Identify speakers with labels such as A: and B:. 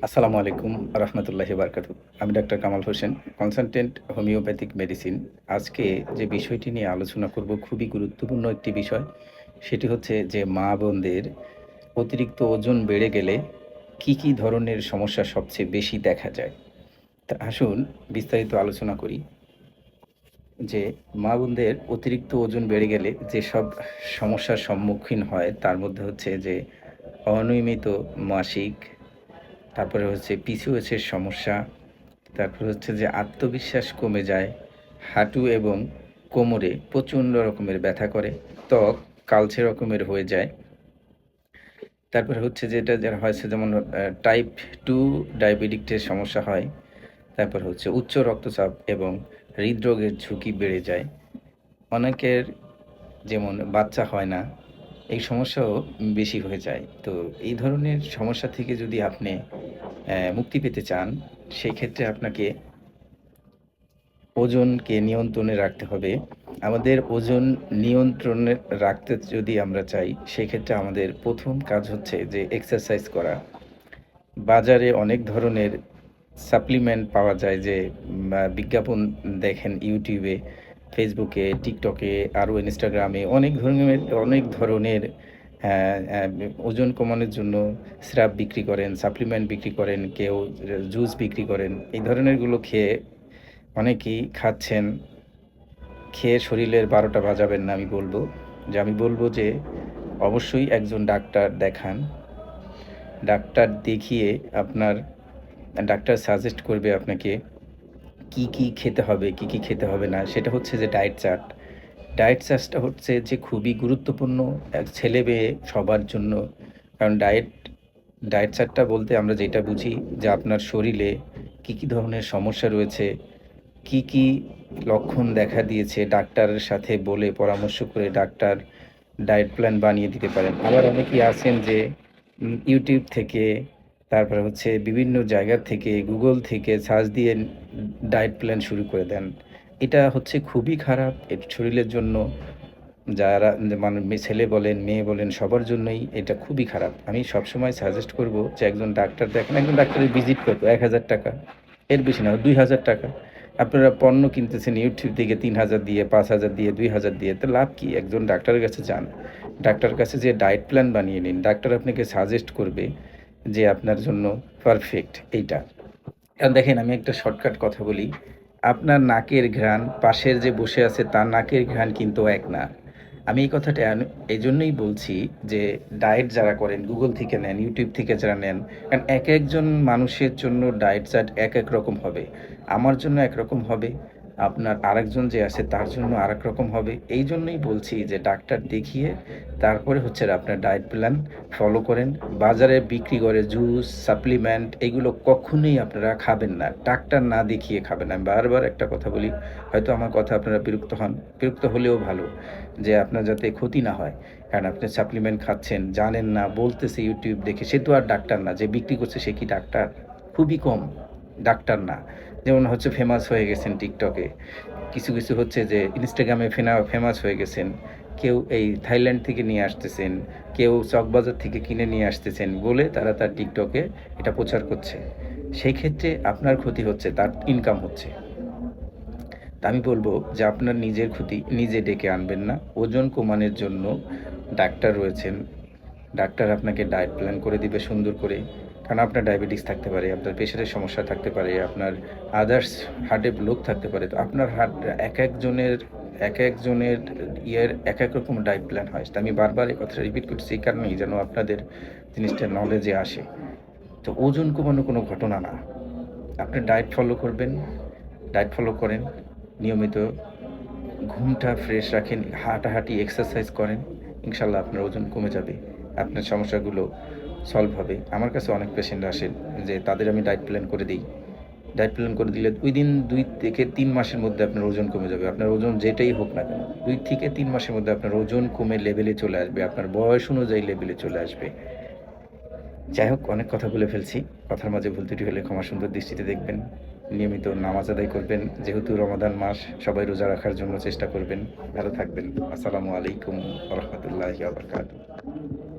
A: আসসালামু আলাইকুম রহমতুল্লাহি বারকাতু। আমি doctor Kamal Hossain, consultant homeopathic medicine. আজকে যে বিষয়টি নিয়ে আলোচনা করব খুবই গুরুত্বপূর্ণ একটি বিষয়। সেটি হচ্ছে যে মা-বোনদের অতিরিক্ত ওজন বেড়ে গেলে কি ধরনের সমস্যা সবচেয়ে বেশি দেখা যায়? তা আসুন বিস্তারিত আলোচনা করি যে মা-বোনদের অতিরিক্ত ওজন বেড়ে গেলে যেসব সমস্যার সম্মুখীন হয় তার মধ্যে হচ্ছে যে অনিয়মিত মাসিক, তারপরে হচ্ছে পিসিওএস এর সমস্যা, তারপর হচ্ছে যে আত্মবিশ্বাস কমে যায়, হাঁটু এবং কোমরে প্রচণ্ড রকমের ব্যথা করে, ত্বক কালচে রকমের হয়ে যায়। তারপরে হচ্ছে যেটা যারা হয়েছে যেমন টাইপ 2 ডায়াবেটিকটের সমস্যা হয়। তারপর হচ্ছে উচ্চ রক্তচাপ এবং হৃদরোগের ঝুঁকি বেড়ে যায়। অনেকের যেমন বাচ্চা হয় না, এই সমস্যাও বেশি হয়ে যায়। তো এই ধরনের সমস্যা থেকে যদি আপনি মুক্তি পেতে চান, সেই ক্ষেত্রে আপনাকে ওজনকে নিয়ন্ত্রণে রাখতে হবে। আমাদের ওজন নিয়ন্ত্রণে রাখতে যদি আমরা চাই, সেক্ষেত্রে আমাদের ১ম কাজ হচ্ছে যে এক্সারসাইজ করা। বাজারে অনেক ধরনের সাপ্লিমেন্ট পাওয়া যায় যে বিজ্ঞাপন দেখেন YouTube এ, Facebook এ, TikTok এ, আরও Instagram এ অনেক ধরনের ওজন কমানোর জন্য সিরাপ বিক্রি করেন, সাপ্লিমেন্ট বিক্রি করেন, কেউ জুস বিক্রি করেন। এই ধরনেরগুলো খেয়ে অনেকেই খাচ্ছেন। খেয়ে শরীরের ১২টা বাজাবেন না আমি বলব যে অবশ্যই একজন ডাক্তার দেখান। ডাক্তার দেখিয়ে ডাক্তার সাজেস্ট করবে আপনাকে কি খেতে হবে, কি খেতে হবে না। সেটা হচ্ছে যে ডায়েট চার্ট। ডায়েট চার্টটা হচ্ছে যে খুবই গুরুত্বপূর্ণ ছেলে-মেয়ে সবার জন্য। কারণ ডায়েট চার্টটা বলতে আমরা যেটা বুঝি যে আপনার শরীরে কি ধরনের সমস্যা রয়েছে, কি লক্ষণ দেখা দিয়েছে, ডাক্তারের সাথে বলে পরামর্শ করে ডাক্তার ডায়েট প্ল্যান বানিয়ে দিতে পারেন। আবার অনেকেই আছেন যে YouTube থেকে, তারপরে হচ্ছে বিভিন্ন জায়গা থেকে, Google থেকে সার্চ দিয়ে ডায়েট প্ল্যান শুরু করে দেন। এটা হচ্ছে খুবই খারাপ শরীরের জন্য। যারা মানে ছেলে বলেন, মেয়ে বলেন সবার জন্যই এটা খুবই খারাপ। আমি সবসময় সাজেস্ট করব যে একজন ডাক্তার দেখেন, একজন ডাক্তারের ভিজিট কত? ৳১,০০০, এর বেশি না, ৳২,০০০। আপনারা পণ্য কিনতেছেন YouTube থেকে ৩,০০০ দিয়ে, ৫,০০০ দিয়ে, ২,০০০ দিয়ে। তো লাভ কি? একজন ডাক্তারের কাছে যান। ডাক্তারের কাছে যেয়ে ডায়েট প্ল্যান বানিয়ে নিন। ডাক্তার আপনাকে সাজেস্ট করবে যে আপনার জন্য পারফেক্ট এইটা। কারণ দেখেন আমি একটা শর্টকাট কথা বলি। আপনার নাকের ঘ্রাণ পাশের যে বসে আছে তার নাকের ঘ্রাণ কিন্তু এক না। আমি এই কথাটা এজন্যই বলছি যে ডায়েট যারা করেন Google থেকে নেন, YouTube থেকে যারা নেন, কারণ একেকজন মানুষের জন্য ডায়েট চার্ট এক রকম হবে। আমার জন্য একরকম হবে, আপনার আরেকজন যে আছে তার জন্য আরেক রকম হবে। এইজন্যই বলছি যে ডাক্তার দেখিয়ে তারপরে হচ্ছে আপনার ডায়েট প্ল্যান ফলো করেন। বাজারে বিক্রি করে জুস, সাপ্লিমেন্ট এগুলো কখনোই আপনারা খাবেন না। ডাক্তার না দেখিয়ে খাবেন না। আমি বারবার একটা কথা বলি, হয়তো আমার কথা আপনারা বিরক্ত হন। বিরক্ত হলেও ভালো, যে আপনার যাতে ক্ষতি না হয়। কারণ আপনি সাপ্লিমেন্ট খাচ্ছেন, জানেন না, বলতেছে YouTube দেখে। সে তো আর ডাক্তার না। যে বিক্রি করছে সে কি ডাক্তার? খুবই কম ডাক্তার না। যেমন হচ্ছে ফেমাস হয়ে গেছেন TikTok এ। কিছু হচ্ছে যে Instagram এ ফেমাস হয়ে গেছেন। কেউ এই থাইল্যান্ড থেকে নিয়ে আসতেছেন, কেউ চকবাজার থেকে কিনে নিয়ে আসতেছেন বলে তারা তার TikTok এ এটা প্রচার করছে। সেই ক্ষেত্রে আপনার ক্ষতি হচ্ছে, তার ইনকাম হচ্ছে। তা আমি বলব যে আপনার নিজের ক্ষতি নিজে ডেকে আনবেন না। ওজন কমানোর জন্য ডাক্তার রয়েছেন। ডাক্তার আপনাকে ডায়েট প্ল্যান করে দিবে সুন্দর করে। কারণ আপনার ডায়াবেটিস থাকতে পারে, আপনার প্রেশারের সমস্যা থাকতে পারে, আপনার আদার্স হার্টে ব্লক থাকতে পারে। তো আপনার একেকজনের একেক রকম ডায়েট প্ল্যান হয়। তো আমি বারবার এই কথাটা রিপিট করছি এই কারণেই যেন আপনাদের জিনিসটা নলেজে আসে। তো ওজন কমানো কোনো ঘটনা না। আপনি ডায়েট ফলো করবেন, ডায়েট ফলো করেন, নিয়মিত ঘুমটা ফ্রেশ রাখেন, হাঁটাহাঁটি এক্সারসাইজ করেন, ইনশাল্লাহ আপনার ওজন কমে যাবে। আপনার সমস্যাগুলো সলভ হবে। আমার কাছে অনেক পেশেন্ট আসেন যে তাদের আমি ডায়েট প্ল্যান করে দিই। ডায়েট প্ল্যান করে দিলে উইদিন ২ থেকে ৩ মাসের মধ্যে আপনার ওজন কমে যাবে। আপনার ওজন যেটাই হোক না কেন, ২ থেকে ৩ মাসের মধ্যে আপনার ওজন কমে লেভেলে চলে আসবে। আপনার বয়স অনুযায়ী লেভেলে চলে আসবে। যাই হোক, অনেক কথা বলে ফেলছি। কথার মাঝে ভুল ত্রুটি হলে ক্ষমা সুন্দর দৃষ্টিতে দেখবেন। নিয়মিত নামাজ আদায় করবেন। যেহেতু রমাদান মাস, সবাই রোজা রাখার জন্য চেষ্টা করবেন। ভালো থাকবেন। আসসালামু আলাইকুম ওয়া রাহমাতুল্লাহি ওয়া বারাকাতুহু।